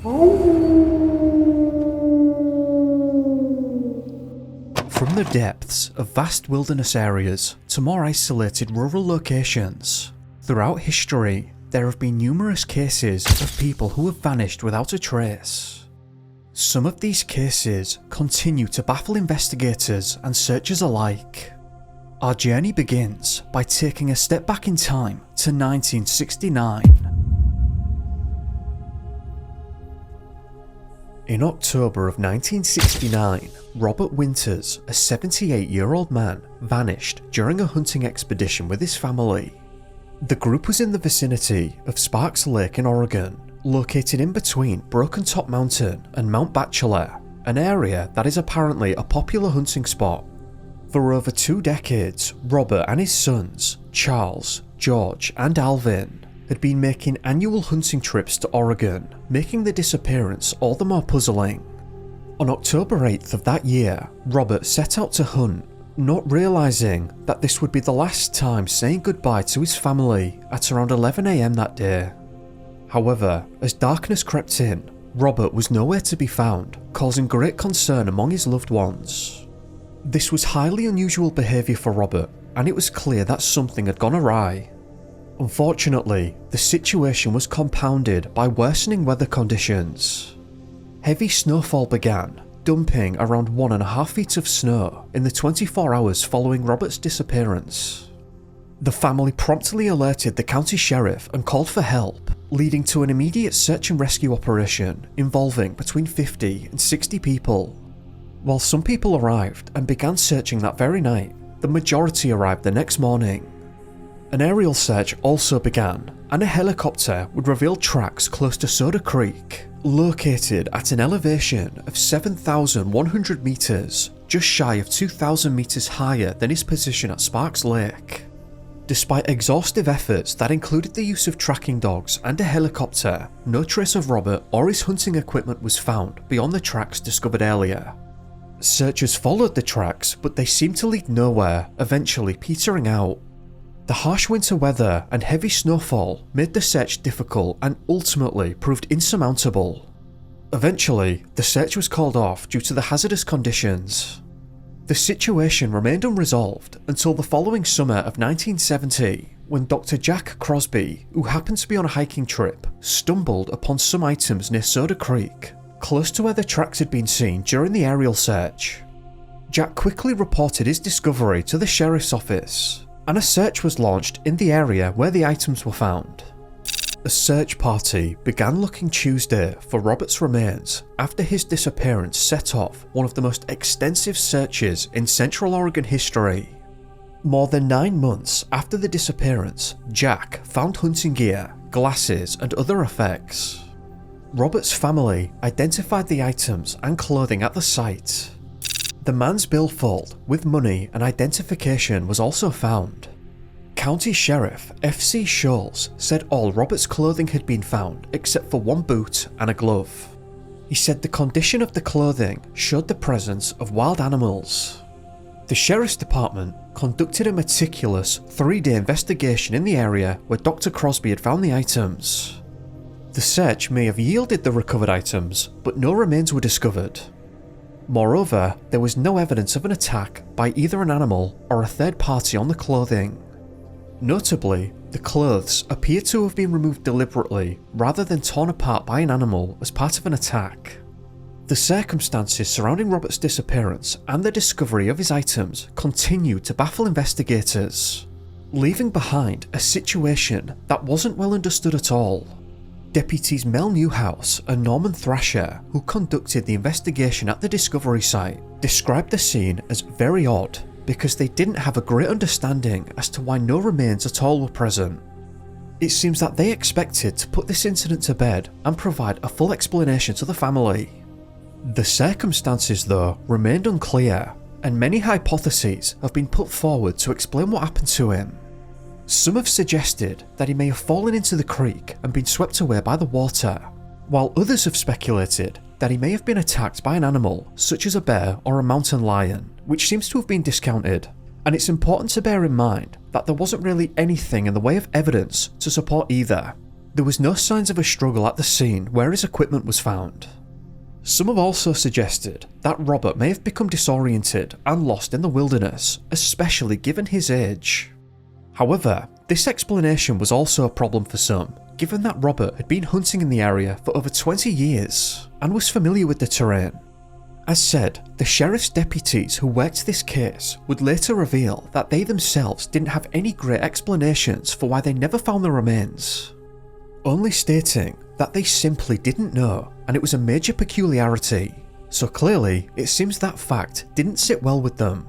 From the depths of vast wilderness areas to more isolated rural locations, throughout history there have been numerous cases of people who have vanished without a trace. Some of these cases continue to baffle investigators and searchers alike. Our journey begins by taking a step back in time to 1969. In October of 1969, Robert Winters, a 78-year-old man, vanished during a hunting expedition with his family. The group was in the vicinity of Sparks Lake in Oregon, located in between Broken Top Mountain and Mount Bachelor, an area that is apparently a popular hunting spot. For over 2 decades, Robert and his sons, Charles, George and Alvin, had been making annual hunting trips to Oregon, making the disappearance all the more puzzling. On October 8th of that year, Robert set out to hunt, not realising that this would be the last time saying goodbye to his family at around 11 AM that day. However, as darkness crept in, Robert was nowhere to be found, causing great concern among his loved ones. This was highly unusual behaviour for Robert, and it was clear that something had gone awry. Unfortunately, the situation was compounded by worsening weather conditions. Heavy snowfall began, dumping around 1.5 feet of snow in the 24 hours following Robert's disappearance. The family promptly alerted the county sheriff and called for help, leading to an immediate search and rescue operation involving between 50 and 60 people. While some people arrived and began searching that very night, the majority arrived the next morning. An aerial search also began, and a helicopter would reveal tracks close to Soda Creek, located at an elevation of 7,100 metres, just shy of 2,000 metres higher than his position at Sparks Lake. Despite exhaustive efforts that included the use of tracking dogs and a helicopter, no trace of Robert or his hunting equipment was found beyond the tracks discovered earlier. Searchers followed the tracks, but they seemed to lead nowhere, eventually petering out. The harsh winter weather and heavy snowfall made the search difficult and ultimately proved insurmountable. Eventually, the search was called off due to the hazardous conditions. The situation remained unresolved until the following summer of 1970, when Dr. Jack Crosby, who happened to be on a hiking trip, stumbled upon some items near Soda Creek, close to where the tracks had been seen during the aerial search. Jack quickly reported his discovery to the sheriff's office, and a search was launched in the area where the items were found. A search party began looking Tuesday for Robert's remains after his disappearance set off one of the most extensive searches in Central Oregon history. More than 9 months after the disappearance, Jack found hunting gear, glasses and other effects. Robert's family identified the items and clothing at the site. The man's billfold with money and identification was also found. County Sheriff F.C. Scholes said all Robert's clothing had been found except for one boot and a glove. He said the condition of the clothing showed the presence of wild animals. The Sheriff's Department conducted a meticulous 3-day investigation in the area where Dr. Crosby had found the items. The search may have yielded the recovered items, but no remains were discovered. Moreover, there was no evidence of an attack by either an animal or a third party on the clothing. Notably, the clothes appear to have been removed deliberately rather than torn apart by an animal as part of an attack. The circumstances surrounding Robert's disappearance and the discovery of his items continue to baffle investigators, leaving behind a situation that wasn't well understood at all. Deputies Mel Newhouse and Norman Thrasher, who conducted the investigation at the discovery site, described the scene as very odd because they didn't have a great understanding as to why no remains at all were present. It seems that they expected to put this incident to bed and provide a full explanation to the family. The circumstances, though, remained unclear, and many hypotheses have been put forward to explain what happened to him. Some have suggested that he may have fallen into the creek and been swept away by the water, while others have speculated that he may have been attacked by an animal such as a bear or a mountain lion, which seems to have been discounted. And it's important to bear in mind that there wasn't really anything in the way of evidence to support either. There was no signs of a struggle at the scene where his equipment was found. Some have also suggested that Robert may have become disoriented and lost in the wilderness, especially given his age. However, this explanation was also a problem for some, given that Robert had been hunting in the area for over 20 years and was familiar with the terrain. As said, the sheriff's deputies who worked this case would later reveal that they themselves didn't have any great explanations for why they never found the remains, only stating that they simply didn't know and it was a major peculiarity, so clearly it seems that fact didn't sit well with them.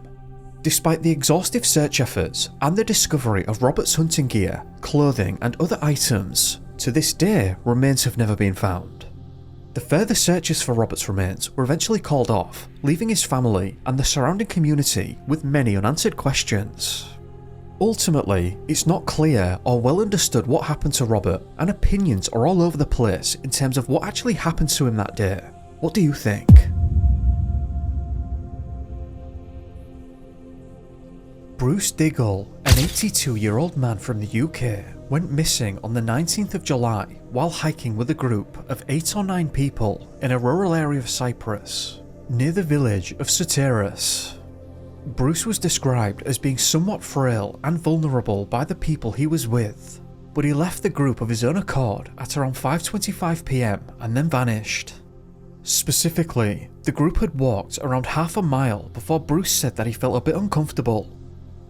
Despite the exhaustive search efforts and the discovery of Robert's hunting gear, clothing and other items, to this day remains have never been found. The further searches for Robert's remains were eventually called off, leaving his family and the surrounding community with many unanswered questions. Ultimately, it's not clear or well understood what happened to Robert, and opinions are all over the place in terms of what actually happened to him that day. What do you think? Bruce Diggle, an 82-year-old man from the UK, went missing on the 19th of July while hiking with a group of 8 or 9 people in a rural area of Cyprus, near the village of Cyprus. Bruce was described as being somewhat frail and vulnerable by the people he was with, but he left the group of his own accord at around 5:25 PM and then vanished. Specifically, the group had walked around half a mile before Bruce said that he felt a bit uncomfortable.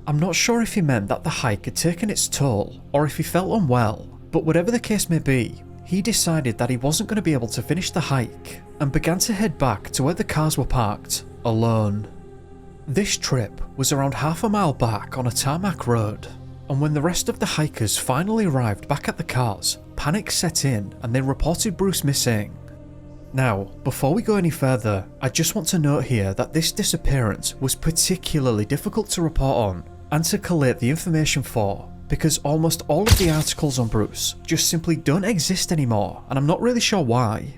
I'm not sure if he meant that the hike had taken its toll or if he felt unwell, but whatever the case may be, he decided that he wasn't going to be able to finish the hike and began to head back to where the cars were parked, alone. This trip was around half a mile back on a tarmac road, and when the rest of the hikers finally arrived back at the cars, panic set in and they reported Bruce missing. Now, before we go any further, I just want to note here that this disappearance was particularly difficult to report on and to collate the information for, because almost all of the articles on Bruce just simply don't exist anymore, and I'm not really sure why.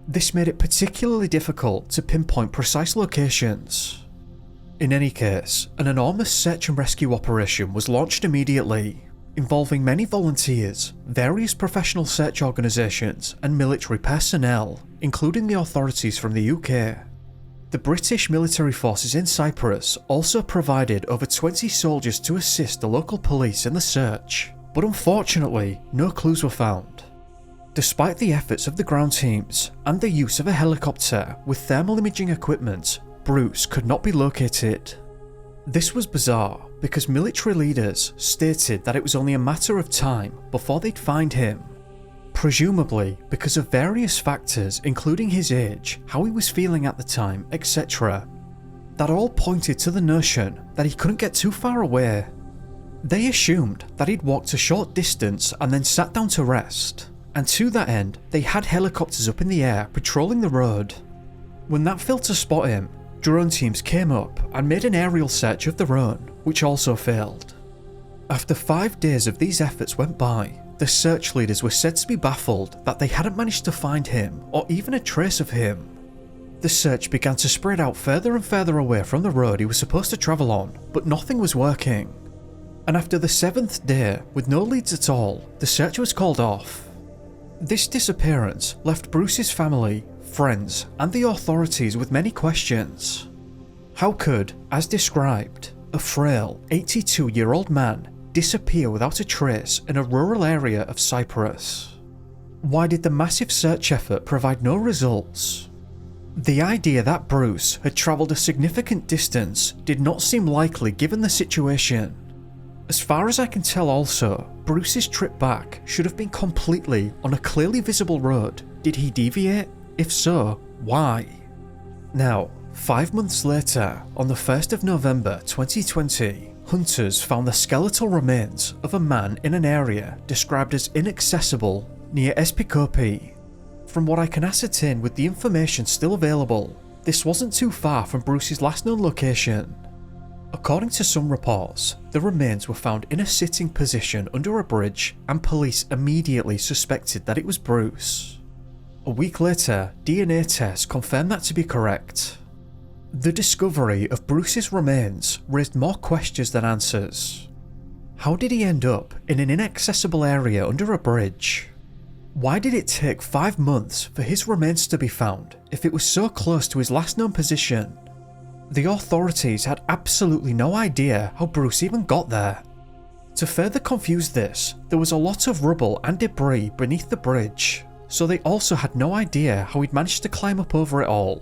This made it particularly difficult to pinpoint precise locations. In any case, an enormous search and rescue operation was launched immediately, involving many volunteers, various professional search organisations and military personnel, including the authorities from the UK. The British military forces in Cyprus also provided over 20 soldiers to assist the local police in the search, but unfortunately no clues were found. Despite the efforts of the ground teams and the use of a helicopter with thermal imaging equipment, Bruce could not be located. This was bizarre because military leaders stated that it was only a matter of time before they'd find him, presumably because of various factors including his age, how he was feeling at the time, etc. That all pointed to the notion that he couldn't get too far away. They assumed that he'd walked a short distance and then sat down to rest, and to that end they had helicopters up in the air patrolling the road. When that failed to spot him, drone teams came up and made an aerial search of the road, which also failed. After 5 days of these efforts went by, the search leaders were said to be baffled that they hadn't managed to find him or even a trace of him. The search began to spread out further and further away from the road he was supposed to travel on, but nothing was working. And after the 7th day, with no leads at all, the search was called off. This disappearance left Bruce's family, friends, and the authorities with many questions. How could, as described, a frail 82-year-old man disappear without a trace in a rural area of Cyprus? Why did the massive search effort provide no results? The idea that Bruce had travelled a significant distance did not seem likely given the situation. As far as I can tell also, Bruce's trip back should have been completely on a clearly visible road. Did he deviate? If so, why? Now, 5 months later, on the 1st of November 2020, hunters found the skeletal remains of a man in an area described as inaccessible near Espikopi. From what I can ascertain with the information still available, this wasn't too far from Bruce's last known location. According to some reports, the remains were found in a sitting position under a bridge, and police immediately suspected that it was Bruce. A week later, DNA tests confirmed that to be correct. The discovery of Bruce's remains raised more questions than answers. How did he end up in an inaccessible area under a bridge? Why did it take 5 months for his remains to be found if it was so close to his last known position? The authorities had absolutely no idea how Bruce even got there. To further confuse this, there was a lot of rubble and debris beneath the bridge, so they also had no idea how he'd managed to climb up over it all.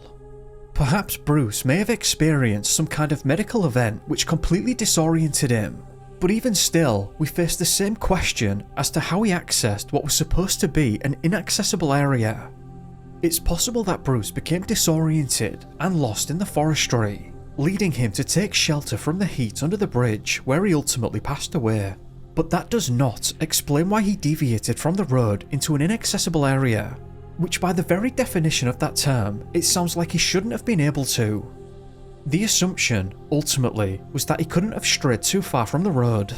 Perhaps Bruce may have experienced some kind of medical event which completely disoriented him, but even still, we face the same question as to how he accessed what was supposed to be an inaccessible area. It's possible that Bruce became disoriented and lost in the forestry, leading him to take shelter from the heat under the bridge where he ultimately passed away. But that does not explain why he deviated from the road into an inaccessible area, which by the very definition of that term, it sounds like he shouldn't have been able to. The assumption, ultimately, was that he couldn't have strayed too far from the road.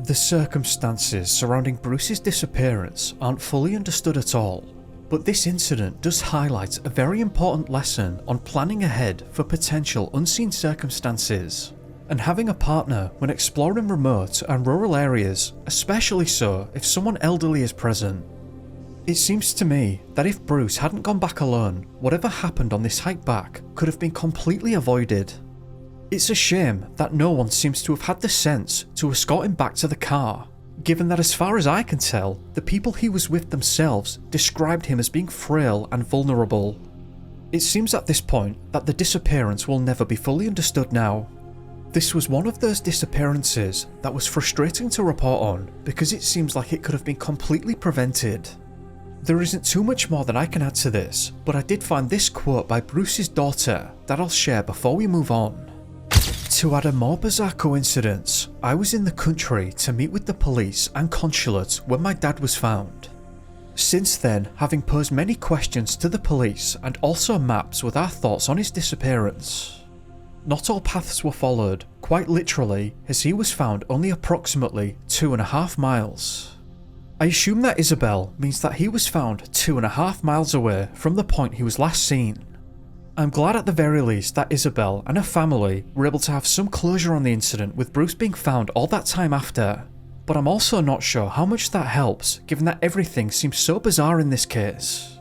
The circumstances surrounding Bruce's disappearance aren't fully understood at all, but this incident does highlight a very important lesson on planning ahead for potential unseen circumstances, and having a partner when exploring remote and rural areas, especially so if someone elderly is present. It seems to me that if Bruce hadn't gone back alone, whatever happened on this hike back could have been completely avoided. It's a shame that no one seems to have had the sense to escort him back to the car, given that as far as I can tell, the people he was with themselves described him as being frail and vulnerable. It seems at this point that the disappearance will never be fully understood now. This was one of those disappearances that was frustrating to report on because it seems like it could have been completely prevented. There isn't too much more that I can add to this, but I did find this quote by Bruce's daughter that I'll share before we move on. To add a more bizarre coincidence, I was in the country to meet with the police and consulate when my dad was found. Since then, having posed many questions to the police and also maps with our thoughts on his disappearance. Not all paths were followed, quite literally, as he was found only approximately 2.5 miles. I assume that Isabel means that he was found 2.5 miles away from the point he was last seen. I'm glad at the very least that Isabel and her family were able to have some closure on the incident with Bruce being found all that time after, but I'm also not sure how much that helps given that everything seems so bizarre in this case.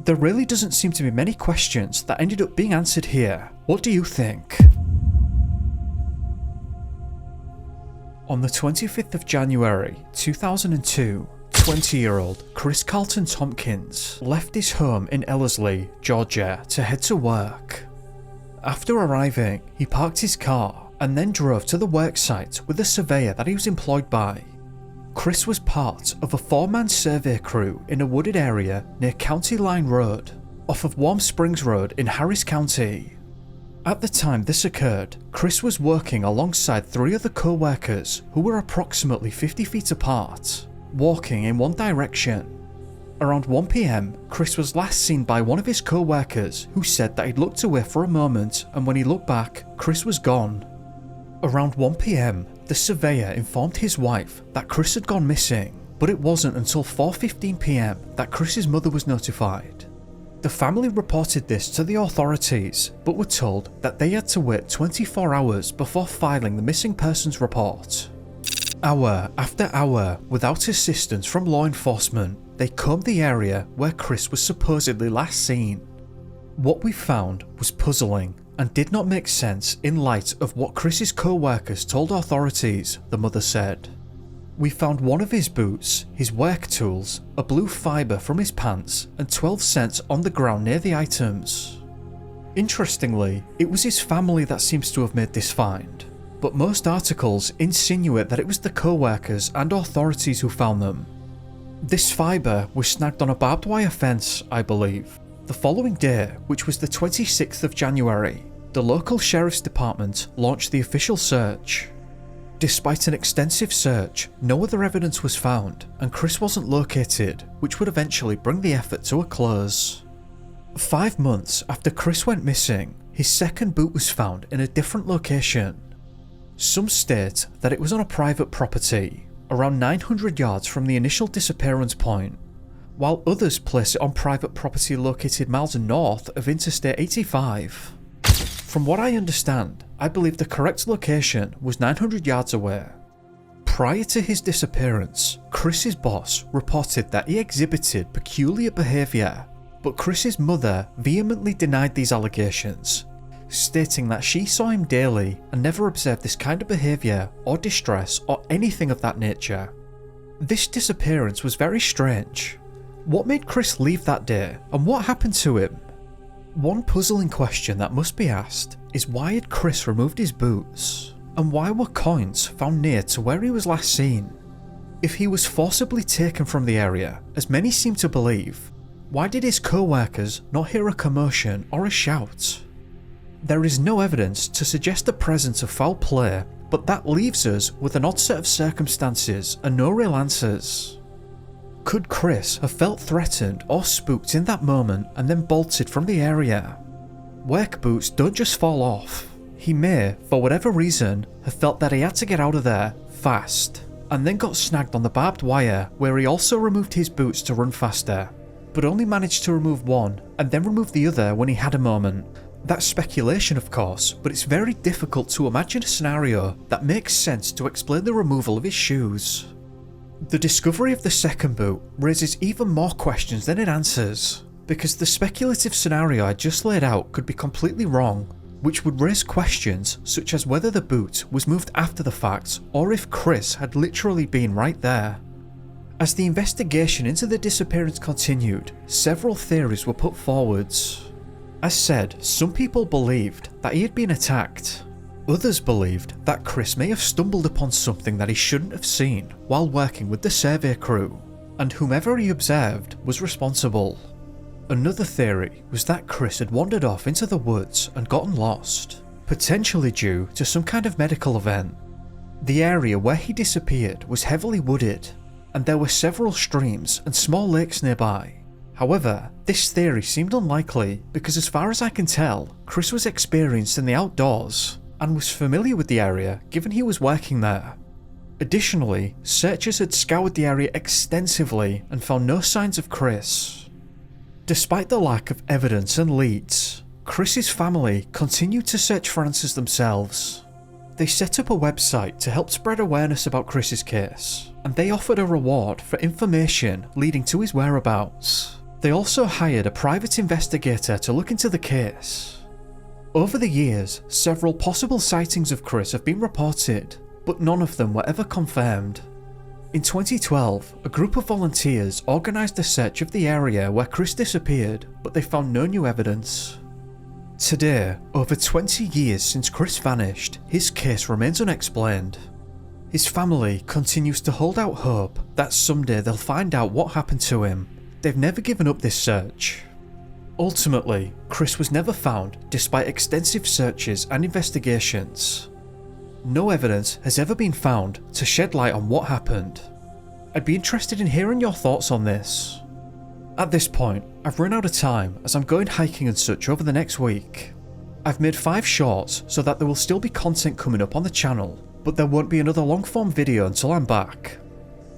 There really doesn't seem to be many questions that ended up being answered here. What do you think? On the 25th of January 2002, 20-year-old Chris Carlton Tompkins left his home in Ellerslie, Georgia to head to work. After arriving, he parked his car and then drove to the worksite with a surveyor that he was employed by. Chris was part of a 4-man survey crew in a wooded area near County Line Road, off of Warm Springs Road in Harris County. At the time this occurred, Chris was working alongside 3 other co-workers who were approximately 50 feet apart, walking in one direction. Around 1 PM, Chris was last seen by one of his co-workers who said that he'd looked away for a moment and when he looked back, Chris was gone. Around 1 PM, the surveyor informed his wife that Chris had gone missing, but it wasn't until 4:15 PM that Chris's mother was notified. The family reported this to the authorities, but were told that they had to wait 24 hours before filing the missing persons report. Hour after hour, without assistance from law enforcement, they combed the area where Chris was supposedly last seen. What we found was puzzling and did not make sense in light of what Chris's co-workers told authorities, the mother said. We found one of his boots, his work tools, a blue fibre from his pants, and 12 cents on the ground near the items. Interestingly, it was his family that seems to have made this find, but most articles insinuate that it was the co-workers and authorities who found them. This fibre was snagged on a barbed wire fence, I believe. The following day, which was the 26th of January, the local sheriff's department launched the official search. Despite an extensive search, no other evidence was found, and Chris wasn't located, which would eventually bring the effort to a close. 5 months after Chris went missing, his second boot was found in a different location. Some state that it was on a private property, around 900 yards from the initial disappearance point, while others place it on private property located miles north of Interstate 85. From what I understand, I believe the correct location was 900 yards away. Prior to his disappearance, Chris's boss reported that he exhibited peculiar behaviour, but Chris's mother vehemently denied these allegations, stating that she saw him daily and never observed this kind of behaviour or distress or anything of that nature. This disappearance was very strange. What made Chris leave that day, and what happened to him? One puzzling question that must be asked is, why had Chris removed his boots? And why were coins found near to where he was last seen? If he was forcibly taken from the area, as many seem to believe, why did his co-workers not hear a commotion or a shout? There is no evidence to suggest the presence of foul play, but that leaves us with an odd set of circumstances and no real answers. Could Chris have felt threatened or spooked in that moment and then bolted from the area? Work boots don't just fall off. He may, for whatever reason, have felt that he had to get out of there fast, and then got snagged on the barbed wire, where he also removed his boots to run faster, but only managed to remove one and then remove the other when he had a moment. That's speculation, of course, but it's very difficult to imagine a scenario that makes sense to explain the removal of his shoes. The discovery of the second boot raises even more questions than it answers, because the speculative scenario I just laid out could be completely wrong, which would raise questions such as whether the boot was moved after the fact or if Chris had literally been right there. As the investigation into the disappearance continued, several theories were put forwards. As said, some people believed that he had been attacked. Others believed that Chris may have stumbled upon something that he shouldn't have seen while working with the survey crew, and whomever he observed was responsible. Another theory was that Chris had wandered off into the woods and gotten lost, potentially due to some kind of medical event. The area where he disappeared was heavily wooded, and there were several streams and small lakes nearby. However, this theory seemed unlikely because, as far as I can tell, Chris was experienced in the outdoors and was familiar with the area given he was working there. Additionally, searchers had scoured the area extensively and found no signs of Chris. Despite the lack of evidence and leads, Chris's family continued to search for answers themselves. They set up a website to help spread awareness about Chris's case, and they offered a reward for information leading to his whereabouts. They also hired a private investigator to look into the case. Over the years, several possible sightings of Chris have been reported, but none of them were ever confirmed. In 2012, a group of volunteers organised a search of the area where Chris disappeared, but they found no new evidence. Today, over 20 years since Chris vanished, his case remains unexplained. His family continues to hold out hope that someday they'll find out what happened to him. They've never given up this search. Ultimately, Chris was never found despite extensive searches and investigations. No evidence has ever been found to shed light on what happened. I'd be interested in hearing your thoughts on this. At this point, I've run out of time as I'm going hiking and such over the next week. I've made 5 shorts so that there will still be content coming up on the channel, but there won't be another long form video until I'm back.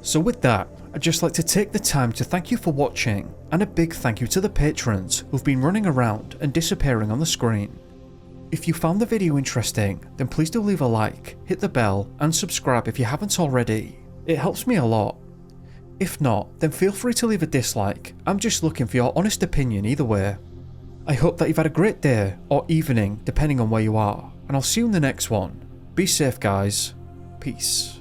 So with that, I'd just like to take the time to thank you for watching, and a big thank you to the patrons who've been running around and disappearing on the screen. If you found the video interesting, then please do leave a like, hit the bell, and subscribe if you haven't already. It helps me a lot. If not, then feel free to leave a dislike. I'm just looking for your honest opinion either way. I hope that you've had a great day or evening depending on where you are, and I'll see you in the next one. Be safe guys. Peace.